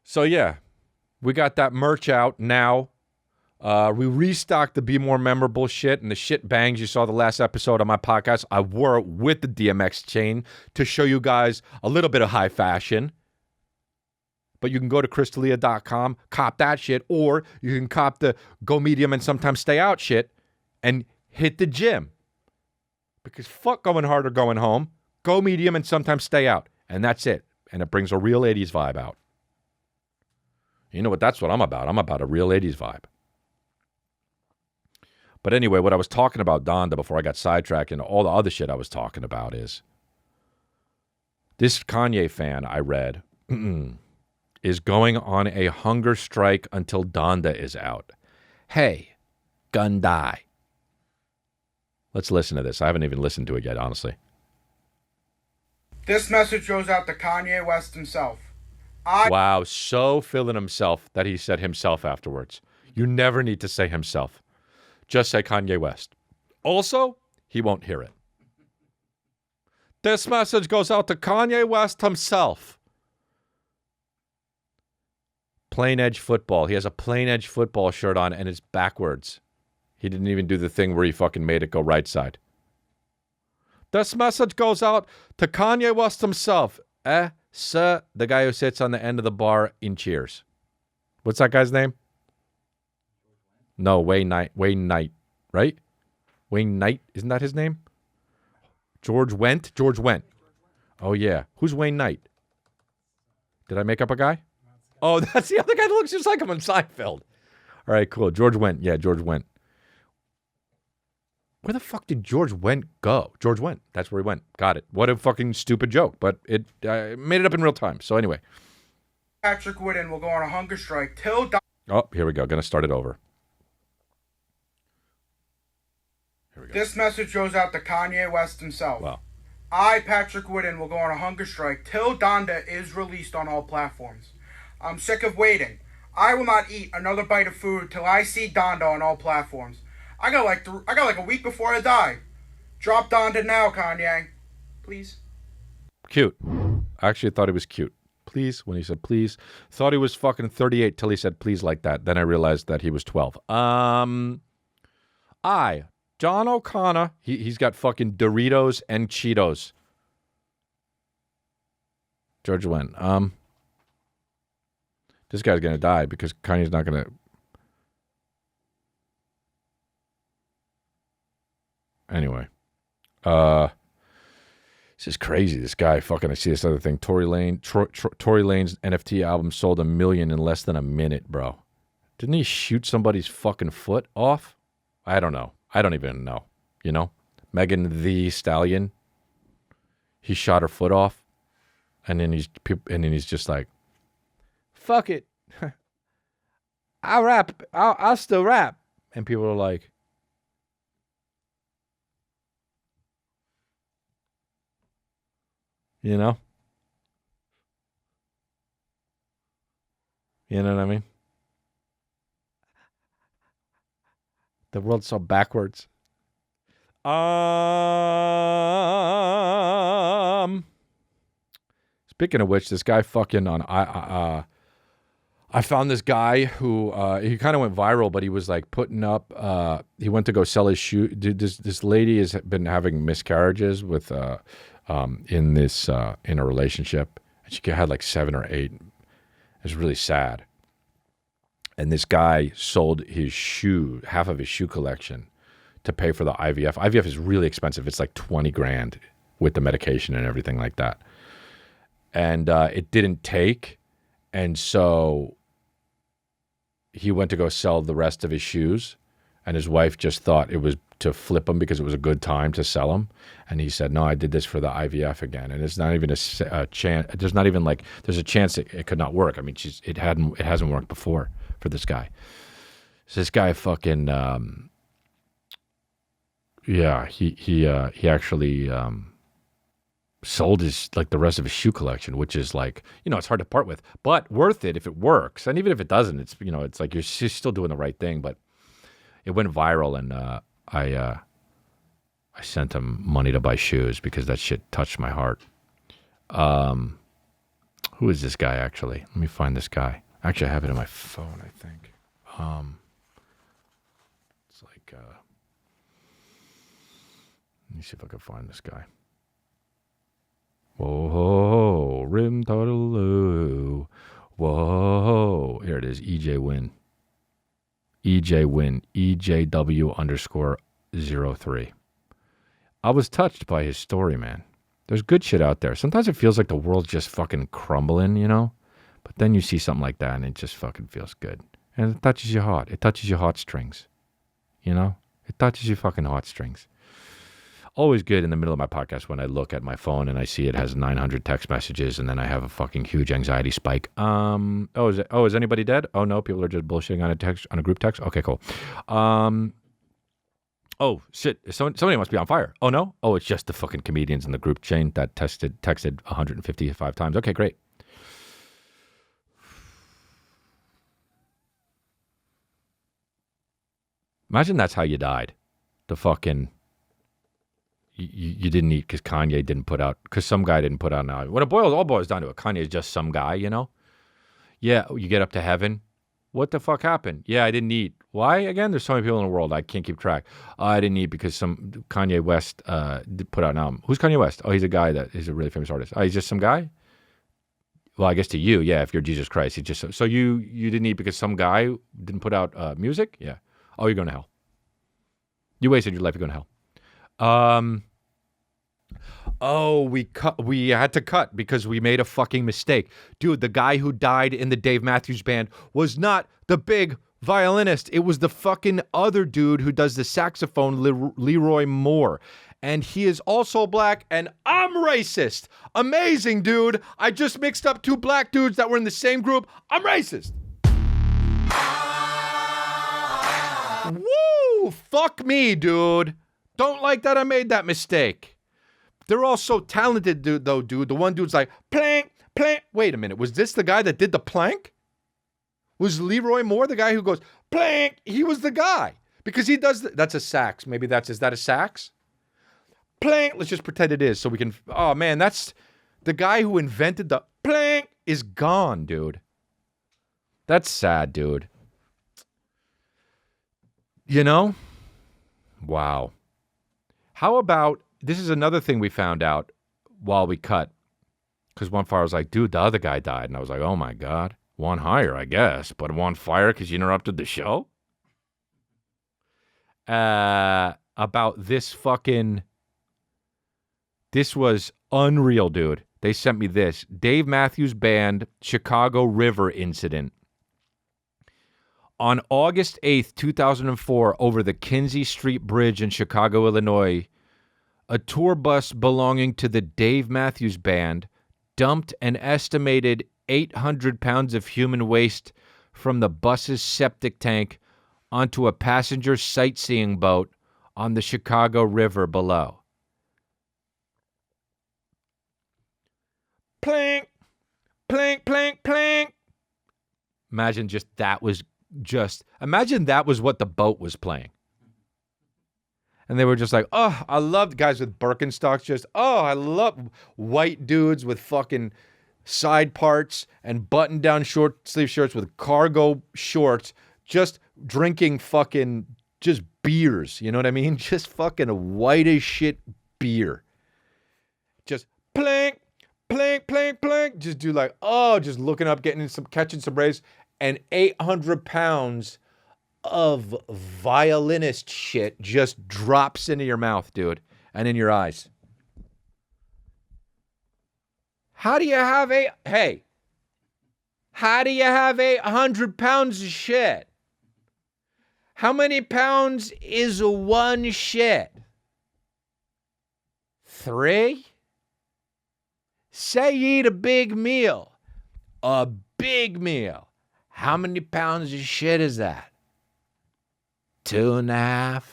So, yeah. We got that merch out now. We restocked the Be More Memorable shit and the shit bangs you saw the last episode of my podcast. I wore it with the DMX chain to show you guys a little bit of high fashion. But you can go to crystalia.com, cop that shit, or you can cop the Go Medium and Sometimes Stay Out shit and hit the gym. Because fuck going hard or going home. Go Medium and Sometimes Stay Out. And that's it. And it brings a real 80s vibe out. You know what? That's what I'm about. I'm about a real 80s vibe. But anyway, what I was talking about, Donda, before I got sidetracked and all the other shit I was talking about is this Kanye fan I read is going on a hunger strike until Donda is out. Hey, gun die. Let's listen to this. I haven't even listened to it yet, honestly. This message goes out to Kanye West himself. Wow, so feeling himself that he said himself afterwards. You never need to say himself. Just say Kanye West. Also, he won't hear it. This message goes out to Kanye West himself. Plain Edge Football. He has a Plain Edge Football shirt on, and it's backwards. He didn't even do the thing where he fucking made it go right side. This message goes out to Kanye West himself. Sir, the guy who sits on the end of the bar in Cheers. What's that guy's name? No, Wayne Knight, right? Wayne Knight, isn't that his name? George Wendt? Oh, yeah. Who's Wayne Knight? Did I make up a guy? Oh, that's the other guy that looks just like him on Seinfeld. All right, cool. George Wendt. Yeah, George Wendt. Where the fuck did George Wendt go? George Wendt. That's where he went. Got it. What a fucking stupid joke, but it made it up in real time. So anyway. Patrick Whitten will go on a hunger strike till... Oh, here we go. Going to start it over. Here we go. This message goes out to Kanye West himself. Wow. I, Patrick Whitten, will go on a hunger strike till Donda is released on all platforms. I'm sick of waiting. I will not eat another bite of food till I see Donda on all platforms. I got like a week before I die. Drop Donda now, Kanye. Please. Cute. I actually thought he was cute. Please, when he said please. Thought he was fucking 38 till he said please like that. Then I realized that he was 12. John O'Connor, he's got fucking Doritos and Cheetos. George Wendt. This guy's going to die because Kanye's not going to... Anyway. This is crazy. This guy fucking... I see this other thing. Tory Lane's NFT album sold 1 million in less than a minute, bro. Didn't he shoot somebody's fucking foot off? I don't know. I don't even know. You know? Megan Thee Stallion. He shot her foot off. And then he's just like, fuck it. I'll rap. I'll still rap. And people are like, you know? You know what I mean? The world's so backwards. Speaking of which, this guy fucking on I found this guy who he kind of went viral, but he was like putting up. He went to go sell his shoe. This lady has been having miscarriages with in a relationship, and she had like 7 or 8. It's really sad. And this guy sold his half of his shoe collection, to pay for the IVF. IVF is really expensive. It's like 20 grand with the medication and everything like that. And it didn't take. And so he went to go sell the rest of his shoes. And his wife just thought it was to flip them because it was a good time to sell them. And he said, no, I did this for the IVF again. And it's not even a chance. There's not even like, there's a chance it could not work. I mean, it hasn't worked before for this guy. So this guy fucking, he actually sold his, like the rest of his shoe collection, which is like, it's hard to part with, but worth it if it works. And even if it doesn't, it's, it's like you're still doing the right thing. But it went viral, and I sent him money to buy shoes because that shit touched my heart. Who is this guy, actually? Let me find this guy. Actually, I have it on my phone, I think. It's like, let me see if I can find this guy. Whoa, rim toddle. Whoa. Here it is, EJ Win. EJ Win, EJW_03. I was touched by his story, man. There's good shit out there. Sometimes it feels like the world's just fucking crumbling, But then you see something like that and it just fucking feels good. And it touches your heart. It touches your heartstrings. It touches your fucking heartstrings. Always good in the middle of my podcast when I look at my phone and I see it has 900 text messages and then I have a fucking huge anxiety spike. Is anybody dead? Oh no, people are just bullshitting on a group text. Okay, cool. Oh shit, somebody must be on fire. Oh no? Oh, it's just the fucking comedians in the group chain that texted 155 times. Okay, great. Imagine that's how you died. The fucking you didn't eat because Kanye didn't put out, because some guy didn't put out an album. When it all boils down to it, Kanye is just some guy, Yeah, you get up to heaven. What the fuck happened? Yeah, I didn't eat. Why? Again, there's so many people in the world, I can't keep track. I didn't eat because some Kanye West put out an album. Who's Kanye West? Oh, he's a guy that is a really famous artist. Oh, he's just some guy? Well, I guess to you, yeah, if you're Jesus Christ, he's just so you didn't eat because some guy didn't put out music? Yeah. Oh, you're going to hell. You wasted your life, you're going to hell. We had to cut because we made a fucking mistake. Dude, the guy who died in the Dave Matthews Band was not the big violinist. It was the fucking other dude who does the saxophone, Leroy Moore. And he is also black, and I'm racist. Amazing, dude. I just mixed up two black dudes that were in the same group. I'm racist. Woo! Fuck me, dude. Don't like that I made that mistake. They're all so talented, dude. The one dude's like, plank, plank. Wait a minute. Was this the guy that did the plank? Was Leroy Moore the guy who goes, plank? He was the guy. Because he does, that's a sax. Maybe is that a sax? Plank. Let's just pretend it is so we can, oh man, that's the guy who invented the plank is gone, dude. That's sad, dude. Wow. How about, this is another thing we found out while we cut. Because one fire was like, dude, the other guy died. And I was like, oh my God. One higher, I guess. But one fire because you interrupted the show? About this fucking, this was unreal, dude. They sent me this. Dave Matthews Band Chicago River incident. On August 8th, 2004, over the Kinsey Street Bridge in Chicago, Illinois, a tour bus belonging to the Dave Matthews Band dumped an estimated 800 pounds of human waste from the bus's septic tank onto a passenger sightseeing boat on the Chicago River below. Plank, plank, plank, plank. Imagine that was what the boat was playing. And they were just like, oh, I love guys with Birkenstocks. I love white dudes with fucking side parts and button-down short sleeve shirts with cargo shorts, just drinking fucking just beers. You know what I mean? Just fucking white as shit beer. Just plank, plank, plank, plank. Just do just looking up, catching some rays. And 800 pounds of violinist shit just drops into your mouth, dude, and in your eyes. How do you have how do you have 800 pounds of shit? How many pounds is one shit? 3? Say you eat a big meal. A big meal. How many pounds of shit is that? 2.5.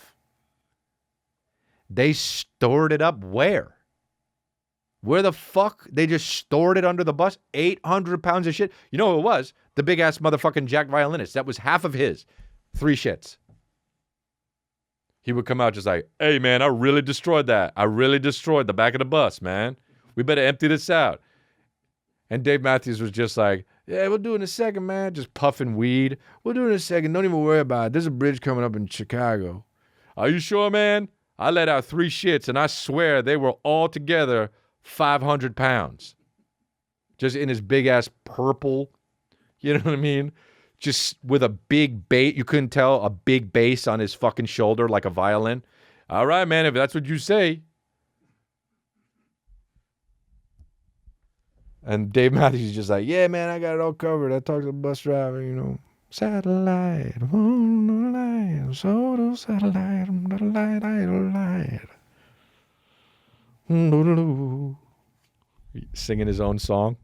They stored it up where? Where the fuck? They just stored it under the bus? 800 pounds of shit? You know who it was? The big-ass motherfucking Jack violinist. That was half of his. 3 shits. He would come out just like, hey, man, I really destroyed that. I really destroyed the back of the bus, man. We better empty this out. And Dave Matthews was just like, yeah, we'll do it in a second, man. Just puffing weed. We'll do it in a second. Don't even worry about it. There's a bridge coming up in Chicago. Are you sure, man? I let out 3 shits, and I swear they were all together 500 pounds. Just in his big-ass purple, you know what I mean? Just with a big bass. You couldn't tell a big bass on his fucking shoulder like a violin. All right, man, if that's what you say. And Dave Matthews is just like, yeah, man, I got it all covered. I talked to the bus driver, you know. Satellite, satellite, singing his own song.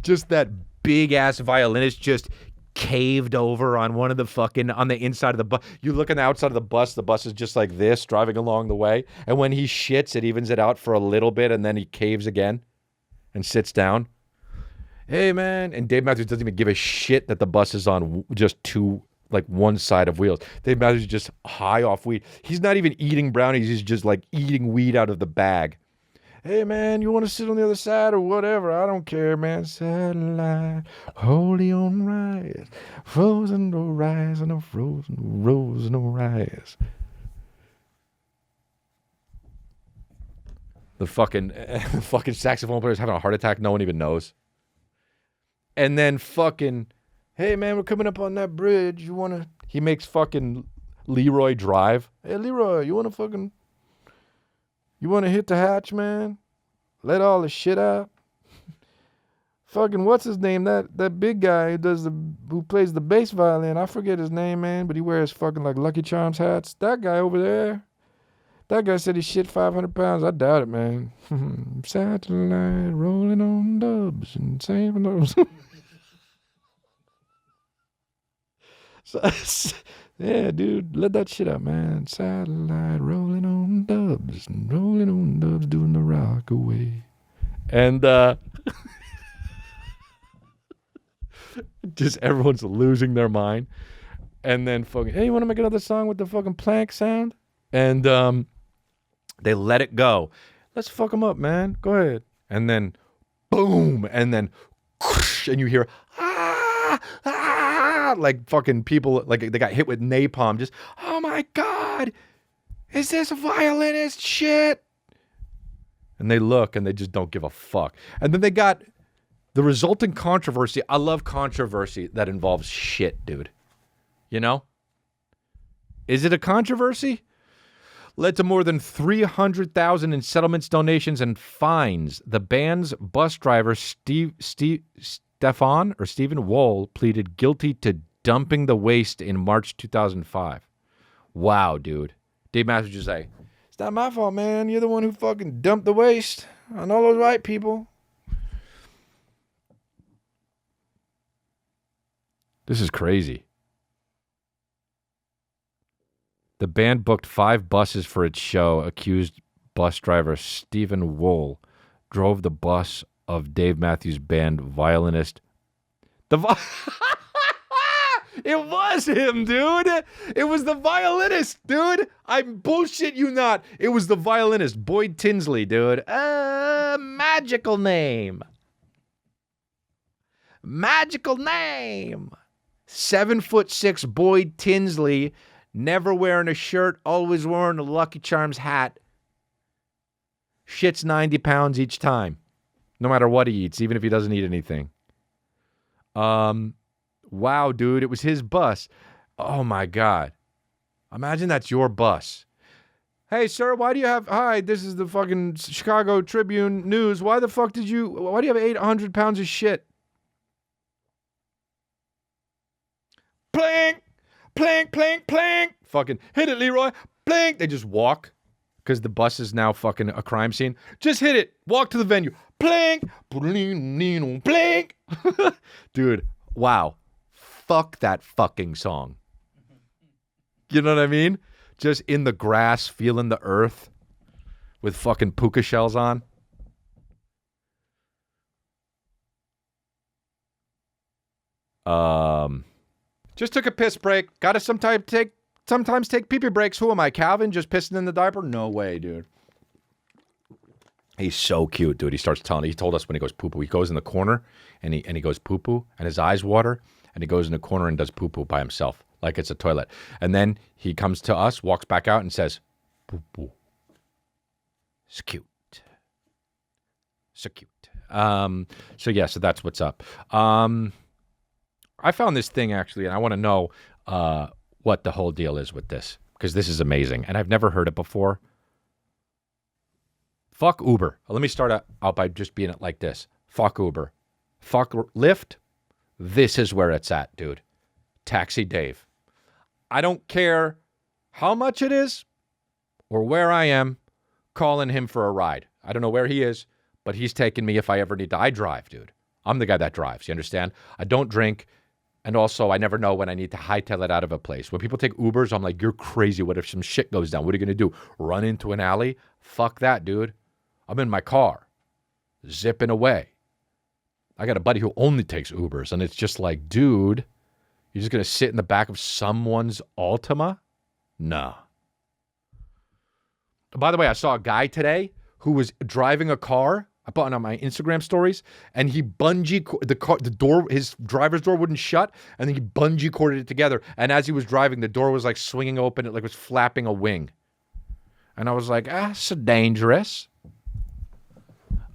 Just that big ass violinist just caved over on one of the fucking, on the inside of the bus. You look on the outside of the bus is just like this, driving along the way. And when he shits, it evens it out for a little bit, and then he caves again and sits down. Hey, man. And Dave Matthews doesn't even give a shit that the bus is on just one side of wheels. Dave Matthews is just high off weed. He's not even eating brownies. He's just like eating weed out of the bag. Hey, man, you want to sit on the other side or whatever? I don't care, man. Satellite, holy on rise, frozen no rise, and a frozen rose no rise. The fucking saxophone player's having a heart attack. No one even knows. And then fucking, hey, man, we're coming up on that bridge. He makes fucking Leroy drive. Hey, Leroy, you want to hit the hatch, man? Let all the shit out. Fucking what's his name? That big guy who plays the bass violin. I forget his name, man, but he wears fucking like Lucky Charms hats. That guy over there. That guy said he shit 500 pounds. I doubt it, man. Satellite rolling on dubs and saving those. Yeah, dude, let that shit out, man. Satellite rolling on dubs and rolling on dubs doing the rock away. And just everyone's losing their mind. And then fucking, hey, you want to make another song with the fucking plank sound? And they let it go. Let's fuck them up, man. Go ahead. And then boom, and then whoosh, and you hear like fucking people, like they got hit with napalm. Just, oh my God, is this violinist shit? And they look and they just don't give a fuck. And then they got the resulting controversy. I love controversy that involves shit, dude. You know? Is it a controversy? Led to more than $300,000 in settlements, donations, and fines. The band's bus driver, Stefan Wohl, pleaded guilty to dumping the waste in March 2005. Wow, dude. Dave Matthews just like, it's not my fault, man. You're the one who fucking dumped the waste on all those white people. This is crazy. The band booked 5 buses for its show. Accused bus driver Stephen Wohl drove the bus of Dave Matthews Band violinist. It was him, dude. It was the violinist, dude. I bullshit you not. It was the violinist, Boyd Tinsley, dude. Magical name. Magical name. 7'6" Boyd Tinsley, never wearing a shirt, always wearing a Lucky Charms hat. Shits 90 pounds each time, no matter what he eats, even if he doesn't eat anything. Wow, dude, it was his bus. Oh my God. Imagine that's your bus. Hey, sir, why do you have, hi, this is the fucking Chicago Tribune News. Why do you have 800 pounds of shit? Plank, plank, plank, plank. Fucking hit it, Leroy. Plank. They just walk because the bus is now fucking a crime scene. Just hit it. Walk to the venue. Plank, plank. Dude, wow. Fuck that fucking song. You know what I mean? Just in the grass, feeling the earth with fucking puka shells on. Just took a piss break. Gotta sometimes take pee-pee breaks. Who am I, Calvin? Just pissing in the diaper? No way, dude. He's so cute, dude. He told us when he goes poo-poo. He goes in the corner and he goes poo-poo and his eyes water and he goes in the corner and does poo-poo by himself. Like it's a toilet. And then he comes to us, walks back out and says, poo-poo. It's cute. So cute. So that's what's up. I found this thing actually, and I want to know what the whole deal is with this, because this is amazing, and I've never heard it before. Fuck Uber. Let me start out by just being it like this. Fuck Uber. Fuck Lyft. This is where it's at, dude. Taxi Dave. I don't care how much it is or where I am calling him for a ride. I don't know where he is, but he's taking me if I ever need to. I drive, dude. I'm the guy that drives. You understand? I don't drink. And also, I never know when I need to hightail it out of a place. When people take Ubers, I'm like, you're crazy. What if some shit goes down? What are you going to do? Run into an alley? Fuck that, dude. I'm in my car, zipping away. I got a buddy who only takes Ubers, and it's just like, dude, you're just going to sit in the back of someone's Altima? Nah. By the way, I saw a guy today who was driving a car. I put it on my Instagram stories, and he the door, his driver's door wouldn't shut, and then he bungee corded it together. And as he was driving, the door was like swinging open, it like was flapping a wing. And I was like, so dangerous.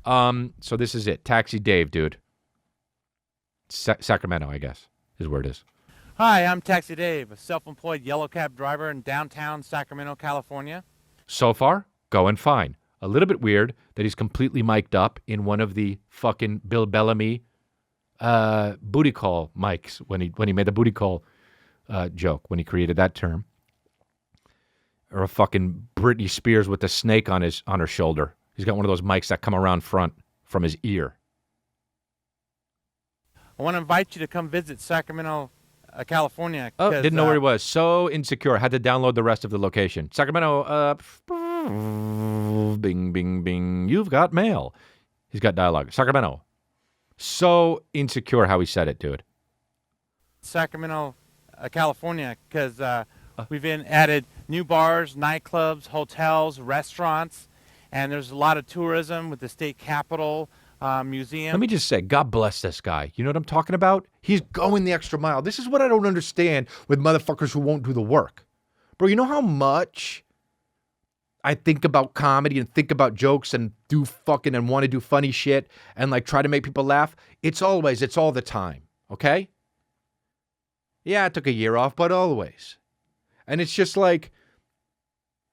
So this is it. Taxi Dave, dude. Sacramento, I guess, is where it is. Hi, I'm Taxi Dave, a self-employed yellow cab driver in downtown Sacramento, California. So far, going fine. A little bit weird that he's completely mic'd up in one of the fucking Bill Bellamy booty call mics when he made the booty call joke, when he created that term. Or a fucking Britney Spears with a snake on her shoulder. He's got one of those mics that come around front from his ear. I want to invite you to come visit Sacramento, California. Oh, didn't know where he was. So insecure. Had to download the rest of the location. Sacramento, bing, bing, bing. You've got mail. He's got dialogue. Sacramento. So insecure how he said it, dude. Sacramento, California, because we've added new bars, nightclubs, hotels, restaurants, and there's a lot of tourism with the state capitol, museum. Let me just say, God bless this guy. You know what I'm talking about? He's going the extra mile. This is what I don't understand with motherfuckers who won't do the work. Bro, you know how much I think about comedy and think about jokes and do fucking and want to do funny shit and like try to make people laugh? It's all the time, okay? Yeah, I took a year off, but always. And it's just like,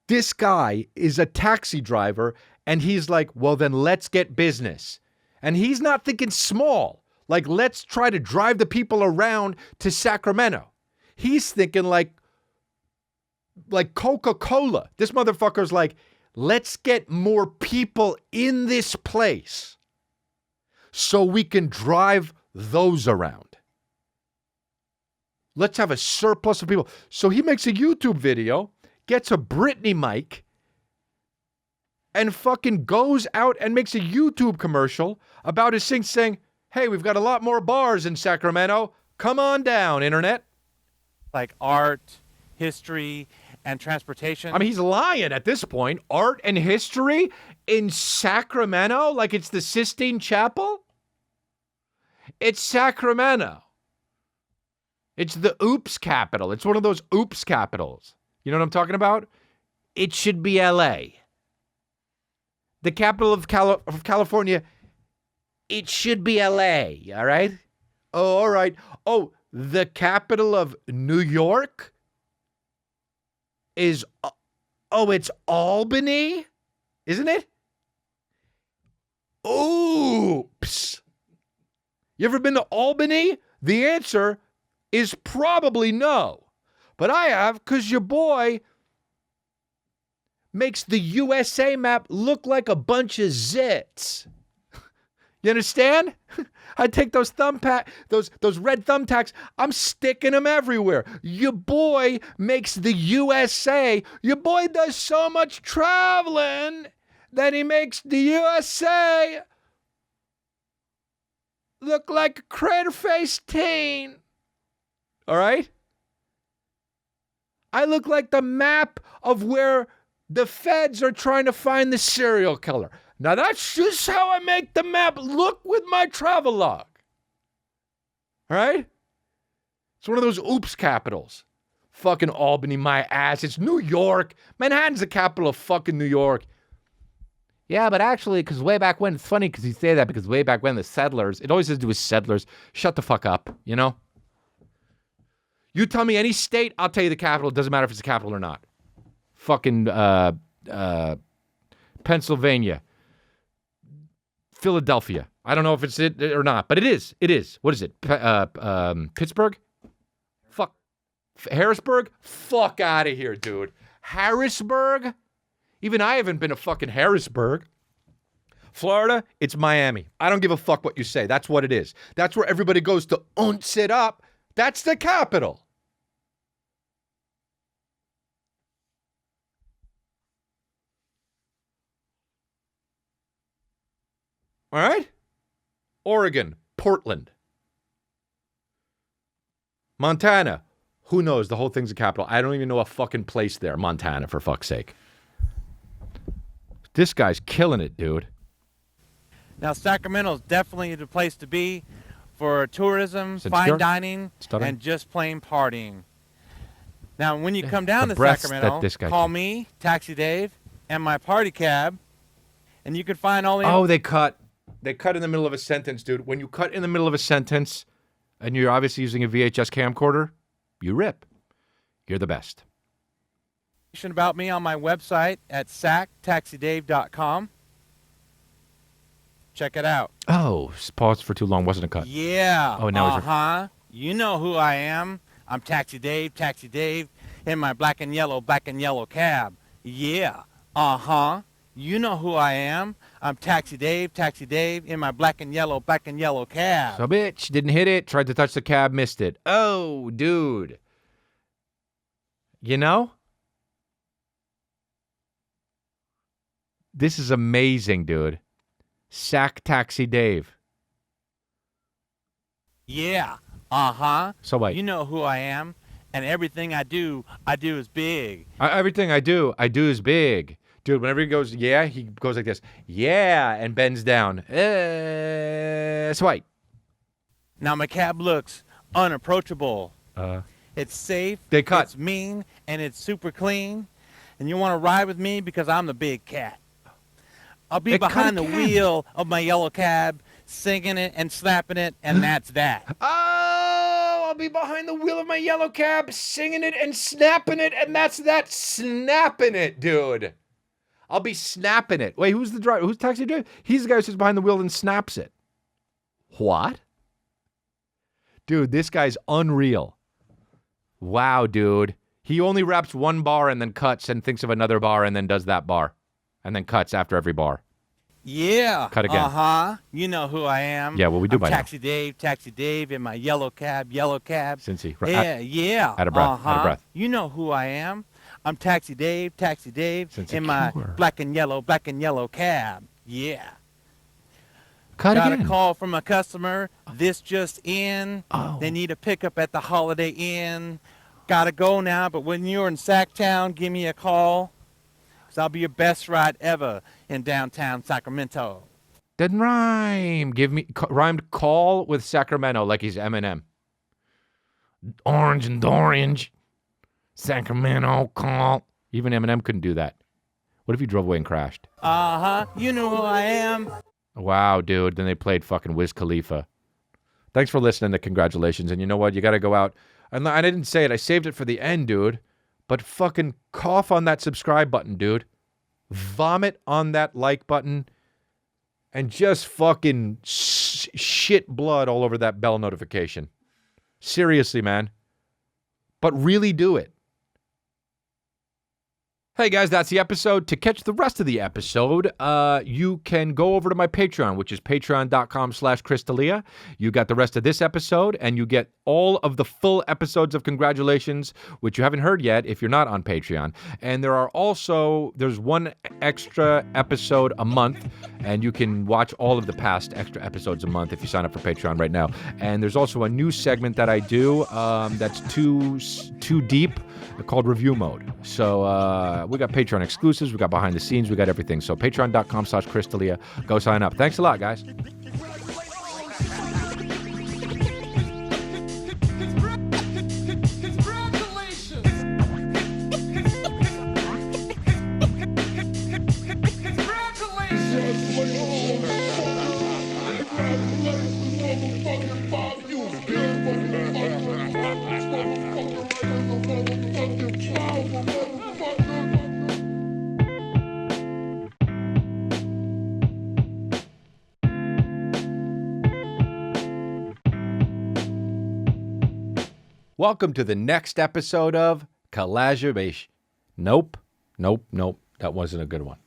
this guy is a taxi driver and he's like, well, then let's get business. And he's not thinking small. Like, let's try to drive the people around to Sacramento. He's thinking like Coca-Cola. This motherfucker's like, let's get more people in this place so we can drive those around. Let's have a surplus of people. So he makes a YouTube video, gets a Britney mic, and fucking goes out and makes a YouTube commercial about his thing saying, hey, we've got a lot more bars in Sacramento. Come on down, internet. Like art, history, and transportation. I mean, he's lying at this point. Art and history in Sacramento? Like it's the Sistine Chapel? It's Sacramento. It's the oops capital. It's one of those oops capitals. You know what I'm talking about? It should be LA. The capital of California, it should be LA, all right? Oh, all right. Oh, the capital of New York is, it's Albany, isn't it? Oops. You ever been to Albany? The answer is probably no. But I have, because your boy makes the USA map look like a bunch of zits. You understand? I take those those red thumbtacks, I'm sticking them everywhere. Your boy makes the USA. Your boy does so much traveling that he makes the USA look like a crater-faced teen. All right? I look like the map of where the feds are trying to find the serial killer. Now, that's just how I make the map look with my travel log. All right? It's one of those oops capitals. Fucking Albany, my ass. It's New York. Manhattan's the capital of fucking New York. Yeah, but actually, because way back when, it's funny because you say that because way back when the settlers, it always has to do with settlers. Shut the fuck up, you know? You tell me any state, I'll tell you the capital. It doesn't matter if it's the capital or not. Fucking Pennsylvania. Philadelphia. I don't know if it's it or not, but it is. It is. What is it? Pittsburgh? Fuck. Harrisburg? Fuck out of here, dude. Harrisburg? Even I haven't been to fucking Harrisburg. Florida? It's Miami. I don't give a fuck what you say. That's what it is. That's where everybody goes to unce it up. That's the capital. All right? Oregon, Portland. Montana, who knows? The whole thing's a capital. I don't even know a fucking place there. Montana, for fuck's sake. This guy's killing it, dude. Now, Sacramento is definitely the place to be for tourism, fine dining, and just plain partying. Now, when you come down to Sacramento, call me, Taxi Dave, and my party cab, and you can find all the... Oh, they cut in the middle of a sentence, dude. When you cut in the middle of a sentence, and you're obviously using a VHS camcorder, you rip. You're the best. About me on my website at sactaxidave.com. Check it out. Oh, paused for too long. Wasn't a cut. Yeah. Oh, now You know who I am. I'm Taxi Dave, in my black and yellow cab. Yeah. You know who I am. I'm Taxi Dave, in my black and yellow cab. So, bitch, didn't hit it, tried to touch the cab, missed it. Oh, dude. You know? This is amazing, dude. Sack Taxi Dave. Yeah. So what? You know who I am, and everything I do is big. Everything I do is big. Dude, whenever he goes, yeah, he goes like this. Yeah, and bends down. Swipe. Now my cab looks unapproachable. It's safe. They cut. It's mean, and it's super clean. And you want to ride with me because I'm the big cat. I'll be behind the wheel of my yellow cab, singing it and slapping it, and that's that. Oh, I'll be behind the wheel of my yellow cab, singing it and snapping it, and that's that. Snapping it, dude. I'll be snapping it. Wait, who's the driver? Who's the taxi driver? He's the guy who sits behind the wheel and snaps it. What? Dude, this guy's unreal. Wow, dude. He only raps one bar and then cuts and thinks of another bar and then does that bar. And then cuts after every bar. Yeah. Cut again. You know who I am. Yeah, well, we do by Taxi Dave in my yellow cab. Cincy. Yeah. Out of breath. You know who I am. I'm Taxi Dave Cincy, in my black and yellow cab. Yeah. Cut Got again. a call from a customer. This just in. Oh. They need a pickup at the Holiday Inn. Gotta go now, but when you're in Sacktown, give me a call. Because I'll be your best ride ever in downtown Sacramento. Didn't rhyme. Rhymed call with Sacramento like he's Eminem. Orange and orange. Sacramento call. Even Eminem couldn't do that. What if he drove away and crashed? You know who I am. Wow, dude. Then they played fucking Wiz Khalifa. Thanks for listening to Congratulations. And you know what? You got to go out. And I didn't say it. I saved it for the end, dude. But fucking cough on that subscribe button, dude. Vomit on that like button. And just fucking shit blood all over that bell notification. Seriously, man. But really do it. Hey guys, that's the episode. To catch the rest of the episode, you can go over to my Patreon, which is patreon.com/Chris D'Elia. You got the rest of this episode, and you get all of the full episodes of Congratulations, which you haven't heard yet if you're not on Patreon. And there's one extra episode a month, and you can watch all of the past extra episodes a month if you sign up for Patreon right now. And there's also a new segment that I do that's too deep, called Review Mode. So we got Patreon exclusives, we got behind the scenes, we got everything. So patreon.com/Chris D'Elia. Go sign up. Thanks a lot, guys. Welcome to the next episode of Collaboration. Nope. That wasn't a good one.